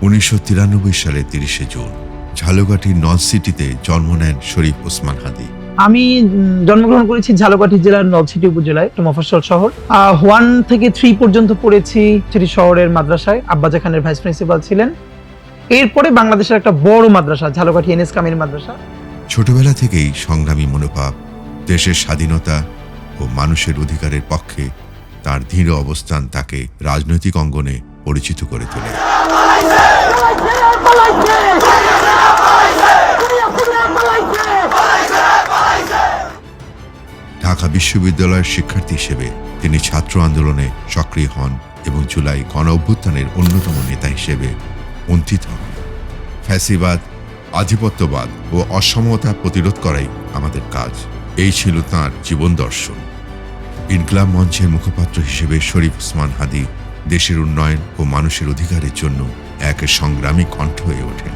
1993 সালে 30 জুন ঝালকাঠির নর্থ সিটিতে জন্ম নেন শরীফ ওসমান হাদী। আমি জন্মগ্রহণ করেছি ঝালকাঠি জেলার নলছিটি উপজেলায়, একটা মফস্বল শহর। 1 থেকে 3 পর্যন্ত পড়েছি সিটি শহরের মাদ্রাসায়। আব্বাজা খানের ভাইস প্রিন্সিপাল ছিলেন। এরপরে বাংলাদেশের একটা বড় মাদ্রাসা ঝালকাঠি এনএস কামিল মাদ্রাসা। ছোটবেলা থেকেই সংগ্রামী মনোভাব, দেশের স্বাধীনতা ও মানুষের অধিকারের পক্ষে তার দৃঢ় অবস্থান তাকে রাজনৈতিক অঙ্গনে পরিচিত করে তোলে। ঢাকা বিশ্ববিদ্যালয়ের শিক্ষার্থী হিসেবে তিনি ছাত্র আন্দোলনে সক্রিয় হন এবং জুলাই গণ অভ্যুত্থানের অন্যতম নেতা হিসেবে অন্তিত হন। ফ্যাসিবাদ, আধিপত্যবাদ ও অসমতা প্রতিরোধ করাই আমাদের কাজ, এই ছিল তাঁর জীবন দর্শন। ইনকলাব মঞ্চের মুখপাত্র হিসেবে শরীফ ওসমান হাদী দেশের উন্নয়ন ও মানুষের অধিকারের জন্য এক সংগ্রামী কণ্ঠ হয়ে ওঠেন।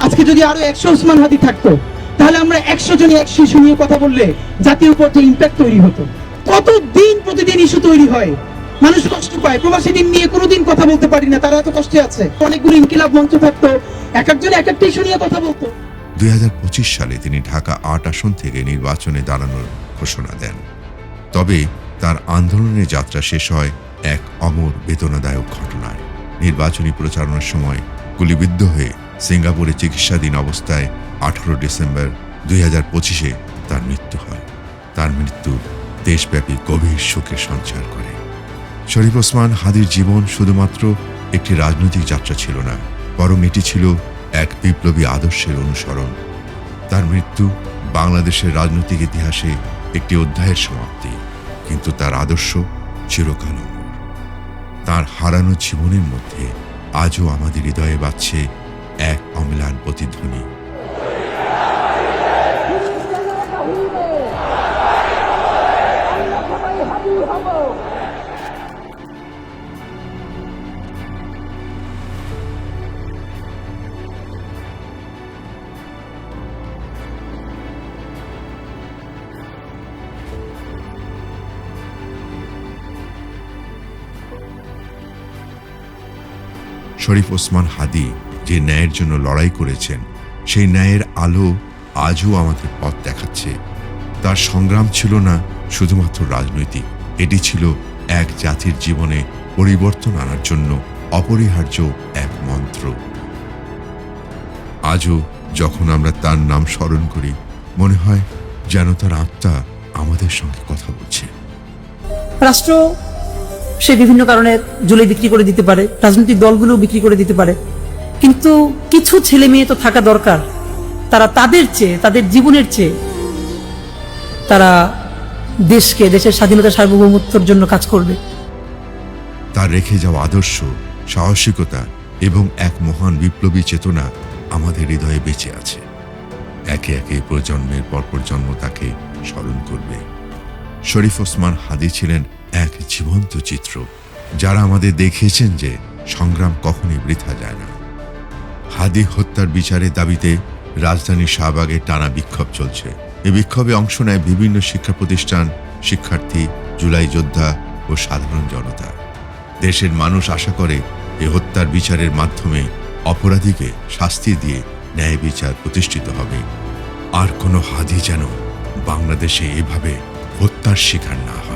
আজকে যদি আরো 100 ওসমান হাদী থাকতো, তাহলে আমরা 100 জনই 100 ইস্যু নিয়ে কথা বললে জাতীয় পর্যায়ে ইম্প্যাক্ট তৈরি হতো। কতদিন প্রতিদিন ইস্যু তৈরি হয়, মানুষ কষ্ট পায়। প্রবাসীদের নিয়ে কোনোদিন কথা বলতে পারি না, তারা এত কষ্টে আছে। অনেকগুলো ইনকিলাব মঞ্চ থাকতো, এক একজন এক একটা ইস্যু নিয়ে কথা বলতো। 2025 সালে তিনি ঢাকা 8 আসন থেকে নির্বাচনে দাঁড়ানোর ঘোষণা দেন। তবে তার আন্দোলনের যাত্রা শেষ হয় এক অমর বেদনাদায়ক ঘটনায়। নির্বাচনী প্রচারণার সময় গুলিবিদ্ধ হয়ে সিঙ্গাপুরে চিকিৎসাধীন অবস্থায় 18 ডিসেম্বর 2025-এ তার মৃত্যু হয়। তার মৃত্যু দেশব্যাপী গভীর শোকের সঞ্চার করে। শরীফ ওসমান হাদীর জীবন শুধুমাত্র একটি রাজনৈতিক যাত্রা ছিল না, বরং এটি ছিল এক বিপ্লবী আদর্শের অনুসরণ। তার মৃত্যু বাংলাদেশের রাজনৈতিক ইতিহাসে একটি অধ্যায়ের সমাপ্তি, কিন্তু তার আদর্শ চিরকাল অমর। তার হারানো জীবনের মধ্যে আজও আমাদের হৃদয়ে বাজছে এক অম্লান প্রতিধ্বনি। শরীফ ওসমান হাদী যে ন্যায়ের জন্য লড়াই করেছেন, সেই ন্যায়ের আলো আজও আমাদের পথ দেখাচ্ছে। তার সংগ্রাম ছিল না শুধুমাত্র রাজনৈতিক, এটি ছিল এক জাতির জীবনে পরিবর্তন আনার জন্য অপরিহার্য এক মন্ত্র। আজও যখন আমরা তার নাম স্মরণ করি, মনে হয় যেন তার আত্মা আমাদের সঙ্গে কথা বলছে। রাষ্ট্র সে বিভিন্ন কারণে জুলাই বিক্রি করে দিতে পারে, রাজনৈতিক দলগুলো বিক্রি করে দিতে পারে, কিন্তু কিছু ছেলে মেয়ে তো থাকা দরকার, তারা তাদের চেয়ে, তাদের জীবনের চেয়ে তারা দেশকে, দেশের স্বাধীনতা সার্বভৌমত্বের জন্য কাজ করবে। তার রেখে যাওয়া আদর্শ, সাহসিকতা এবং এক মহান বিপ্লবী চেতনা আমাদের হৃদয়ে বেঁচে আছে। একে একে প্রজন্মের পর প্রজন্ম তাকে স্মরণ করবে। শরীফ ওসমান হাদী ছিলেন এক জীবন্ত চিত্র, যারা আমাদের দেখিয়েছেন যে সংগ্রাম কখনোই বৃথা যায় না। হাদী হত্যার বিচারের দাবিতে রাজধানী শাহবাগে টানা বিক্ষোভ চলছে। এই বিক্ষোভে অংশ নেয় বিভিন্ন শিক্ষা প্রতিষ্ঠান, শিক্ষার্থী, জুলাই যোদ্ধা ও সাধারণ জনতা। দেশের মানুষ আশা করে এই হত্যার বিচারের মাধ্যমে অপরাধীকে শাস্তি দিয়ে ন্যায় বিচার প্রতিষ্ঠিত হবে। আর কোনো হাদী যেন বাংলাদেশে এভাবে হত্যার শিকার না হয়।